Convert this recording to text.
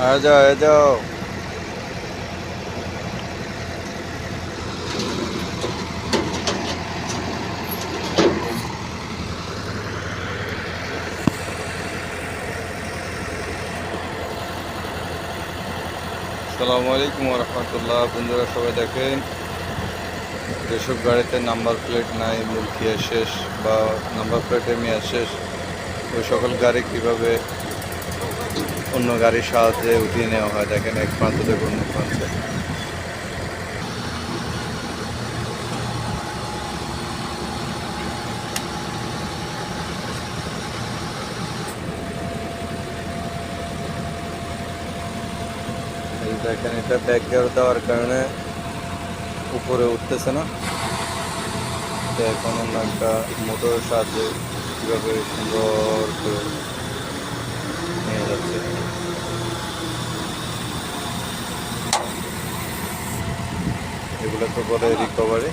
आ जाओ। আসসালামু আলাইকুম রহমতুল্লাহ। বন্ধুরা সবাই দেখেন, যেসব গাড়িতে নাম্বার প্লেট নাই, মুলকিয়া শেষ বা নাম্বার প্লেটের মেয়াদ শেষ, ওই সকল গাড়ি কীভাবে অন্য গাড়ির সাহায্যে উঠিয়ে নেওয়া হয় দেখেন, এক প্রান্ত থেকে অন্য প্রান্তে। এই দেখেন, এটা ব্যাক গিয়ার দেওয়ার কারণে উপরে উঠতেছে না। তো এখন অন্য একটা মোটরের সাহায্যে কীভাবে সুন্দর করে নিয়ে যাচ্ছে। এগুলো তো বলে রিকভারি।